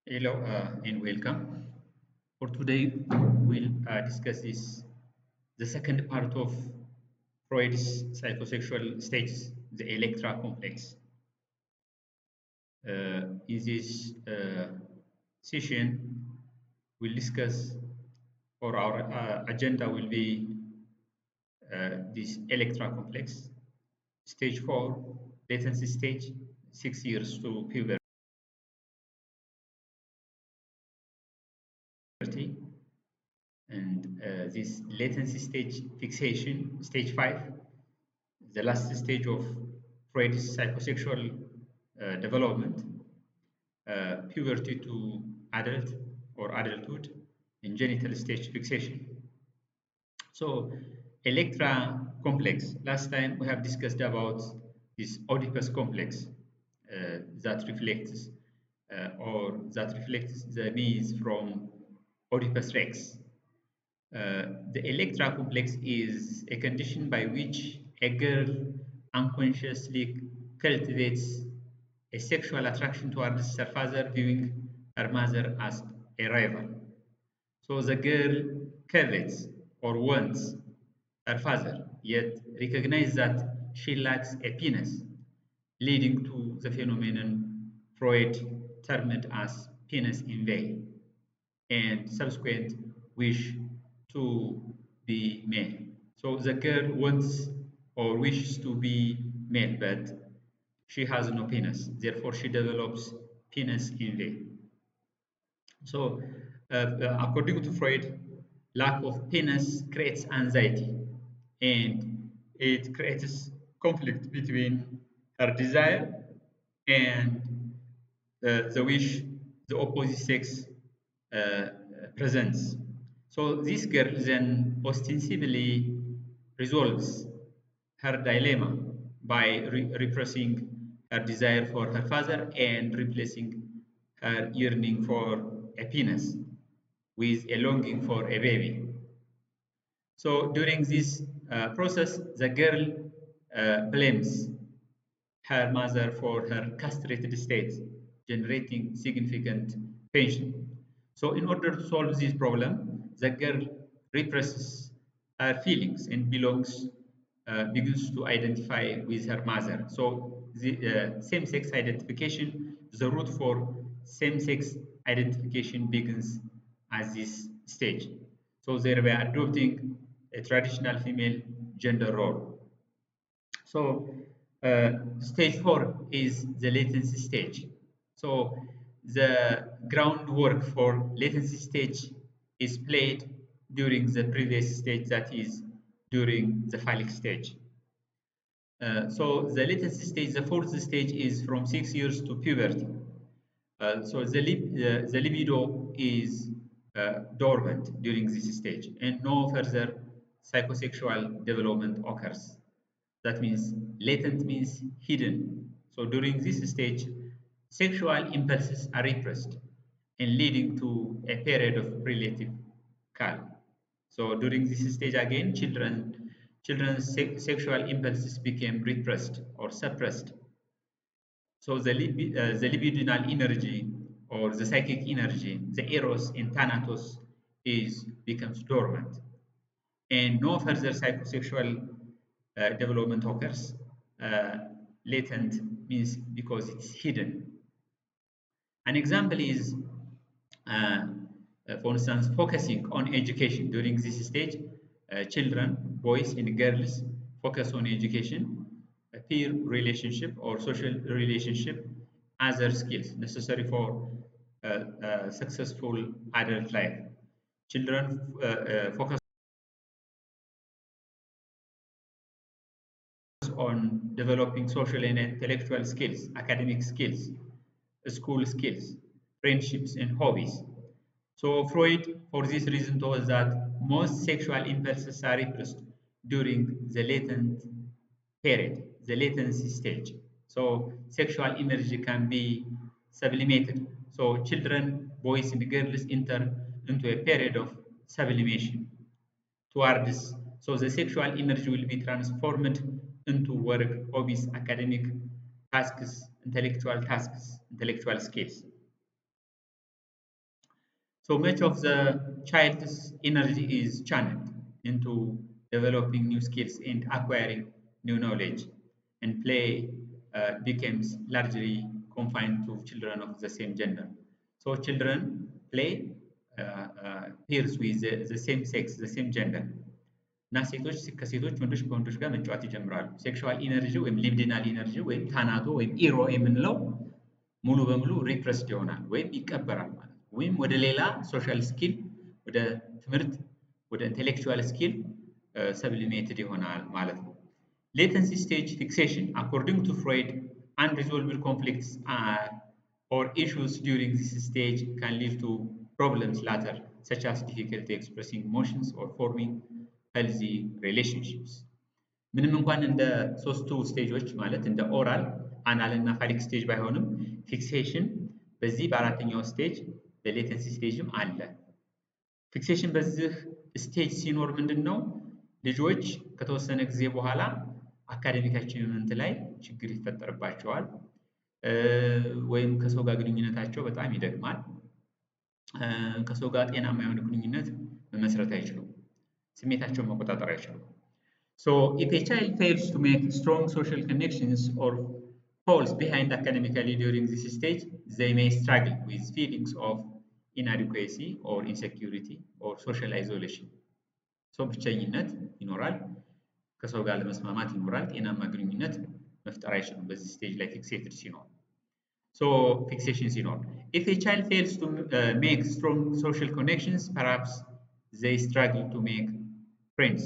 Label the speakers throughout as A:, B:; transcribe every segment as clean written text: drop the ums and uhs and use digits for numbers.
A: Hello and welcome. For today, we'll discuss the second part of Freud's psychosexual stages, the Electra complex. In this session, we'll discuss, or our agenda will be this Electra complex, stage 4, latency stage, 6 years to puberty, and this latency stage fixation, stage 5, the last stage of Freud's psychosexual development, puberty to adult or adulthood, and genital stage fixation. So, Electra complex. Last time we have discussed about this Oedipus complex that reflects the needs from Oedipus Rex. The Electra complex is a condition by which a girl unconsciously cultivates a sexual attraction towards her father, viewing her mother as a rival. So the girl covets or wants her father, yet recognizes that she lacks a penis, leading to the phenomenon Freud termed as penis envy and subsequent wish to be male. So the girl wants or wishes to be male, but she has no penis. Therefore, she develops penis envy. So, according to Freud, lack of penis creates anxiety and it creates conflict between her desire and the wish the opposite sex uh, presents. So, this girl then ostensibly resolves her dilemma by repressing her desire for her father and replacing her yearning for a penis with a longing for a baby. So during this process, the girl blames her mother for her castrated state, generating significant tension. So in order to solve this problem, the girl represses her feelings and begins to identify with her mother. So the same-sex identification, the route for same-sex identification begins at this stage. So they were adopting a traditional female gender role. So stage 4 is the latency stage. So the groundwork for latency stage is played during the previous stage, that is during the phallic stage. So the latency stage, the fourth stage, is from 6 years to puberty. So the libido is dormant during this stage and no further psychosexual development occurs. That means latent means hidden. So during this stage, sexual impulses are repressed and leading to a period of relative calm. So during this stage again, children's sexual impulses became repressed or suppressed. So the libidinal energy or the psychic energy, the eros in thanatos, is becomes dormant, and no further psychosexual development occurs. Uh, Latent means because it's hidden. An example is, uh, for instance, focusing on education during this stage. Children, boys and girls, focus on education, peer relationship or social relationship, other skills necessary for successful adult life. Children focus on developing social and intellectual skills, academic skills, school skills, friendships, and hobbies. So Freud, for this reason, told us that most sexual impulses are repressed during the latent period, the latency stage. So sexual energy can be sublimated. So children, boys and girls enter into a period of sublimation towards, so the sexual energy will be transformed into work, hobbies, academic tasks, intellectual skills. So much of the child's energy is channeled into developing new skills and acquiring new knowledge, and play becomes largely confined to children of the same gender. So children play pairs with the same sex, the same gender. እና ሴቶች ከሴቶች ወንዶች ከወንዶች ጋር መጫወት ይጀምራሉ። ሴክሹዋል ኢነርጂ ወይም ሊብዲናል ኢነርጂ ወይም ታናቶ ወይም ኢሮ የምንለው ሙሉ በሙሉ ሪፕረስድ ይሆናል ወይም ይቀበራል ማለት ነው። ወይም ወደ ሌላ ሶሻል ስኪል፣ ወደ ትምህርት፣ ወደ ኢንቴሌክቹዋል ስኪል ሰብሊሜትድ ይሆናል ማለት ነው። Latency stage fixation, according to Freud, unresolved conflicts or issues during this stage can lead to problems later, such as difficulty expressing emotions or forming healthy relationships. ምንም እንኳን እንደ ሶስቱ ስቴጆች ማለት እንደ ኦራል፣ አናል እና ፋሊክ ስቴጅ ባይሆንም ፊክሴሽን በዚህ በአራተኛው ስቴጅ በሌተንሲ ስቴጅም አለ። ፊክሴሽን በዚህ ስቴጅ ሲኖር ምንድን ነው ልጆች ከተወሰነ ጊዜ በኋላ አካዴሚክ አቺቭመንት ላይ ችግር ይፈጠርባቸዋል፣ ወይም ከሰው ጋር ግንኙነታቸው በጣም ይደክማል። ከሰው ጋር ጤናማ የሆነ ግንኙነት መመስረት አይችሉም። ስሜታቸውን መቆጣጠር አይችሉም። So if a child fails to make strong social connections or falls behind academically during this stage, they may struggle with feelings of inadequacy or insecurity or social isolation. So ብቸኝነት ይኖራል፣ ከሰው ጋር ለመስማማት ይኖራል፣ ጤናማ ግንኙነት መፍጠር አይችሉም በዚህ ስቴጅ ላይ ፊክሴትድ ሲኖር። So fixation ሲኖር if a child fails to make strong social connections, perhaps they struggle to make friends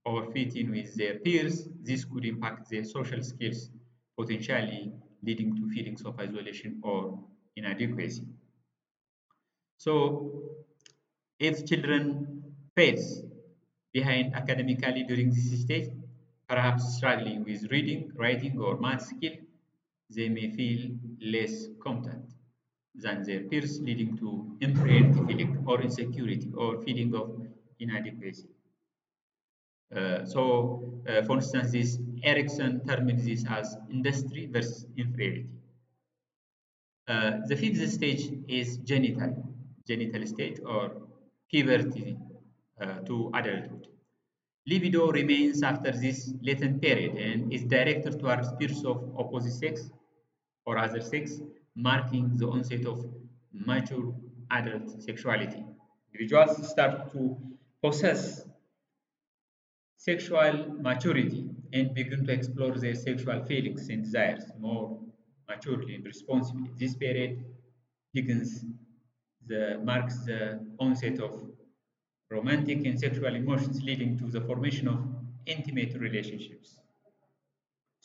A: or fit in with their peers. This could impact their social skills, potentially leading to feelings of isolation or inadequacy. So if children fails behind academically during this stage, perhaps struggling with reading, writing, or math skill, they may feel less competent than their peers, leading to inferiority feeling or insecurity or feeling of inadequacy. For instance, this Erickson termed this as industry versus inferiority. The fifth stage is genital stage or puberty to adulthood. Libido remains after this latent period and is directed towards peers of opposite sex or other sex, marking the onset of mature adult sexuality. Individuals start to possess sexual maturity and begin to explore their sexual feelings and desires more maturely and responsibly. This period marks the onset of romantic and sexual emotions, leading to the formation of intimate relationships.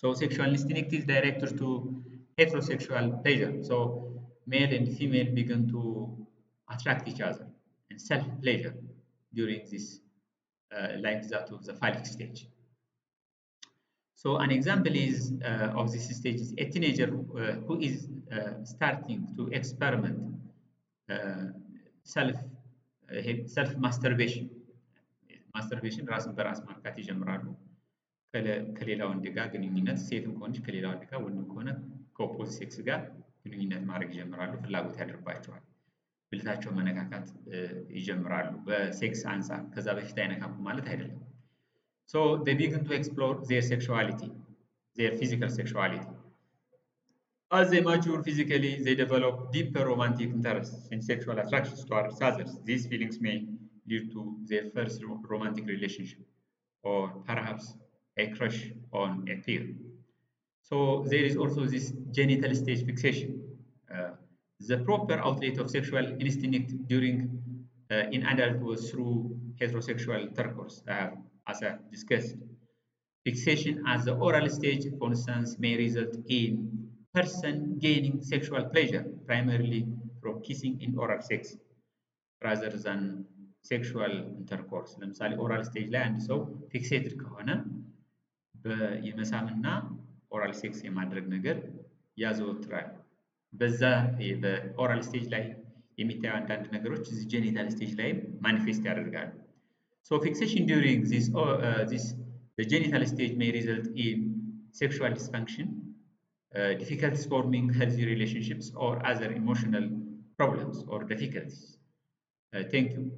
A: So sexual instinct is directed to heterosexual pleasure. So male and female begin to attract each other and self-pleasure during this, like that of the phallic stage. So an example is of this stage is a teenager who is starting to experiment self masturbation. ማስተርቤሽን ራስን በራስ ማርካት ይጀምራሉ። ከሌላ ወንድ ጋር ግንኙነት፣ ሴትም ከሆነች ከሌላ ወንድ ጋር፣ ወንድም ከሆነ ከኦፖዚት ሴክስ ጋር ግንኙነት ማድረግ ይጀምራሉ። ፍላጎት ያድርባቸዋል። ብልታቸው መነካካት ይጀምራሉ በሴክስ አንጻር። ከዛ በፊት አይነካኩ ማለት አይደለም። So they begin to explore their sexuality, their physical sexuality. As they mature physically, they develop deeper romantic interests and sexual attractions towards others. These feelings may lead to their first romantic relationship, or perhaps a crush on a peer. So there is also this genital stage fixation. The proper outlet of sexual instinct during in adult was through heterosexual intercourse, as I discussed. Fixation at the oral stage, for instance, may result in person gaining sexual pleasure primarily from kissing in oral sex rather than sexual intercourse. ለምሳሌ ኦራል ስቴጅ ላይ አንድ ሰው ፊክሴትድ ከሆነ የመሳምና ኦራል ሴክስ የማድረግ ነገር ያዘወትራል። በዛ በኦራል ስቴጅ ላይ የሚታዩ አንዳንድ ነገሮች እዚህ ጄኒታል ስቴጅ ላይ ማኒፌስት ያደርጋሉ። So fixation during the genital stage may result in sexual dysfunction, difficulties forming healthy relationships, or other emotional problems or difficulties. Thank you.